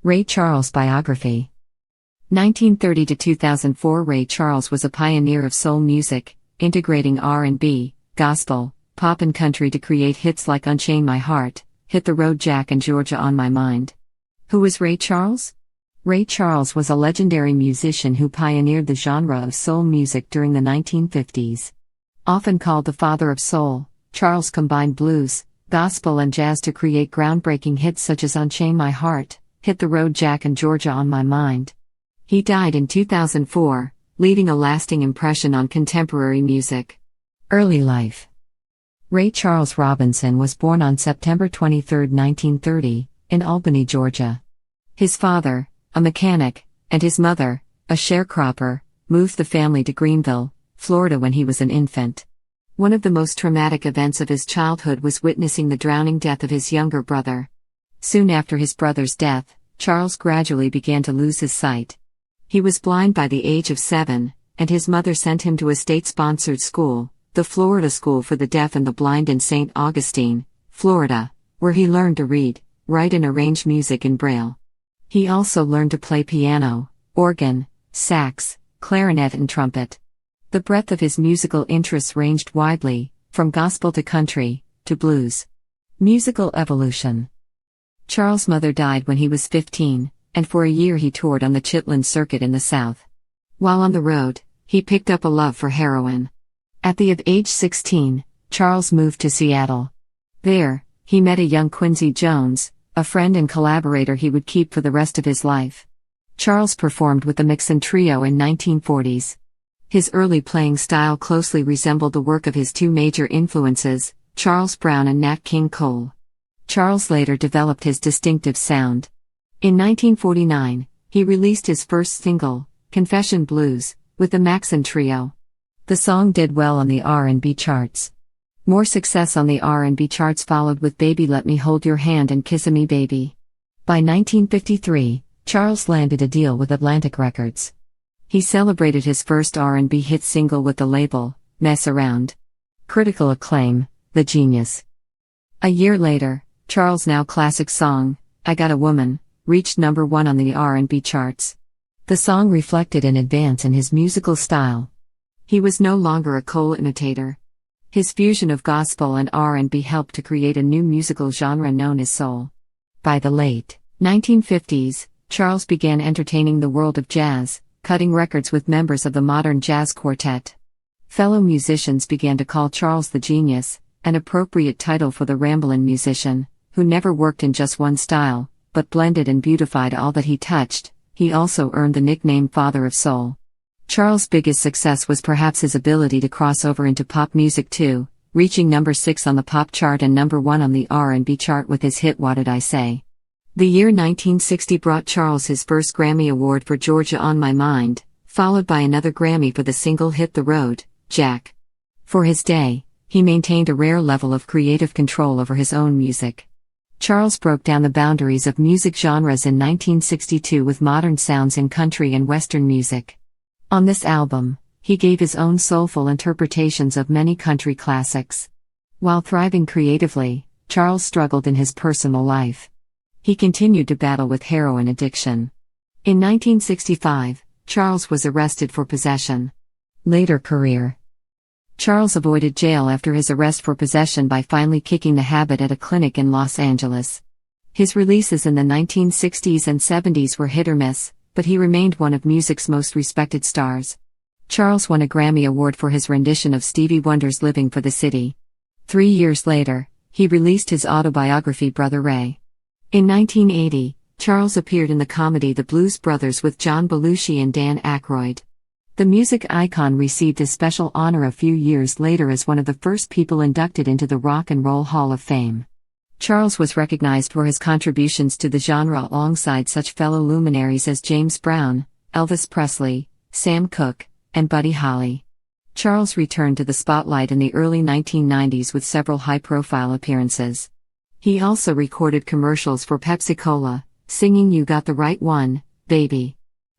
Ray Charles Biography 1930 to 2004. Ray Charles was a pioneer of soul music, integrating R&B, gospel, pop and country to create hits like Unchain My Heart, Hit the Road Jack and Georgia on My Mind. Who was Ray Charles? Ray Charles was a legendary musician who pioneered the genre of soul music during the 1950s. Often called the father of soul, Charles combined blues, gospel and jazz to create groundbreaking hits such as Unchain My Heart, Hit the Road Jack and Georgia on My Mind. He died in 2004, leaving a lasting impression on contemporary music. Early life. Ray Charles Robinson was born on September 23, 1930, in Albany, Georgia. His father, a mechanic, and his mother, a sharecropper, moved the family to Greenville, Florida when he was an infant. One of the most traumatic events of his childhood was witnessing the drowning death of his younger brother. Soon after his brother's death, Charles gradually began to lose his sight. He was blind by the age of 7, and his mother sent him to a state-sponsored school, the Florida School for the Deaf and the Blind in St. Augustine, Florida, where he learned to read, write and arrange music in Braille. He also learned to play piano, organ, sax, clarinet and trumpet. The breadth of his musical interests ranged widely, from gospel to country, to blues. Musical evolution. Charles' mother died when he was 15, and for a year he toured on the Chitlin circuit in the South. While on the road, he picked up a love for heroin. At the age 16, Charles moved to Seattle. There, he met a young Quincy Jones, a friend and collaborator he would keep for the rest of his life. Charles performed with the Mixon Trio in 1940s. His early playing style closely resembled the work of his two major influences, Charles Brown and Nat King Cole. Charles later developed his distinctive sound. In 1949, he released his first single, Confession Blues, with the Maxon Trio. The song did well on the R&B charts. More success on the R&B charts followed with Baby Let Me Hold Your Hand and Kiss-A-Me Baby. By 1953, Charles landed a deal with Atlantic Records. He celebrated his first R&B hit single with the label, Mess Around. Critical acclaim, The Genius. A year later, Charles' now classic song, I Got a Woman, reached number 1 on the R&B charts. The song reflected an advance in his musical style. He was no longer a Cole imitator. His fusion of gospel and R&B helped to create a new musical genre known as soul. By the late 1950s, Charles began entertaining the world of jazz, cutting records with members of the Modern Jazz Quartet. Fellow musicians began to call Charles the Genius, an appropriate title for the ramblin' musician, who never worked in just one style, but blended and beautified all that he touched. He also earned the nickname Father of Soul. Charles' biggest success was perhaps his ability to cross over into pop music too, reaching number 6 on the pop chart and number 1 on the R&B chart with his hit What Did I Say? The year 1960 brought Charles his first Grammy Award for Georgia on My Mind, followed by another Grammy for the single Hit the Road, Jack. For his day, he maintained a rare level of creative control over his own music. Charles broke down the boundaries of music genres in 1962 with modern sounds in country and western music. On this album, he gave his own soulful interpretations of many country classics. While thriving creatively, Charles struggled in his personal life. He continued to battle with heroin addiction. In 1965, Charles was arrested for possession. Later career. Charles avoided jail after his arrest for possession by finally kicking the habit at a clinic in Los Angeles. His releases in the 1960s and 70s were hit or miss, but he remained one of music's most respected stars. Charles won a Grammy Award for his rendition of Stevie Wonder's Living for the City. 3 years later, he released his autobiography Brother Ray. In 1980, Charles appeared in the comedy The Blues Brothers with John Belushi and Dan Aykroyd. The music icon received a special honor a few years later as one of the first people inducted into the Rock and Roll Hall of Fame. Charles was recognized for his contributions to the genre alongside such fellow luminaries as James Brown, Elvis Presley, Sam Cooke, and Buddy Holly. Charles returned to the spotlight in the early 1990s with several high-profile appearances. He also recorded commercials for Pepsi-Cola, singing You Got the Right One, Baby,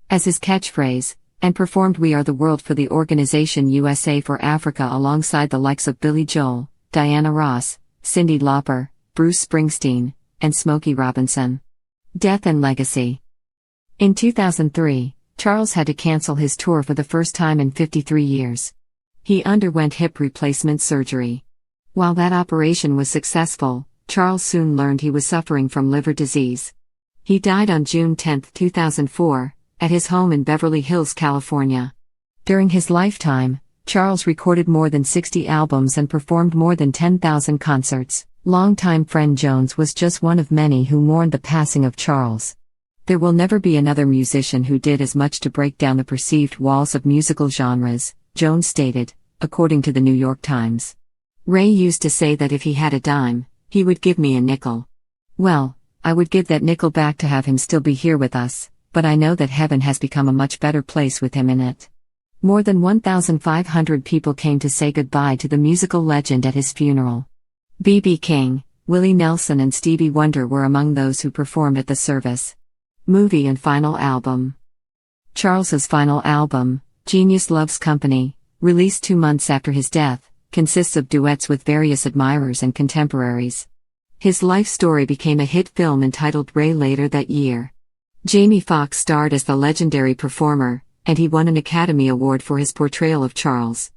as his catchphrase, and performed We Are the World for the organization USA for Africa alongside the likes of Billy Joel, Diana Ross, Cyndi Lauper, Bruce Springsteen, and Smokey Robinson. Death and legacy. In 2003, Charles had to cancel his tour for the first time in 53 years. He underwent hip replacement surgery. While that operation was successful, Charles soon learned he was suffering from liver disease. He died on June 10, 2004, at his home in Beverly Hills, California. During his lifetime, Charles recorded more than 60 albums and performed more than 10,000 concerts. Longtime friend Jones was just one of many who mourned the passing of Charles. There will never be another musician who did as much to break down the perceived walls of musical genres, Jones stated, according to the New York Times. Ray used to say that if he had a dime, he would give me a nickel. Well, I would give that nickel back to have him still be here with us, but I know that heaven has become a much better place with him in it. More than 1,500 people came to say goodbye to the musical legend at his funeral. B.B. King, Willie Nelson and Stevie Wonder were among those who performed at the service. Movie and final album. Charles's final album, Genius Loves Company, released 2 months after his death, consists of duets with various admirers and contemporaries. His life story became a hit film entitled Ray later that year. Jamie Foxx starred as the legendary performer, and he won an Academy Award for his portrayal of Charles.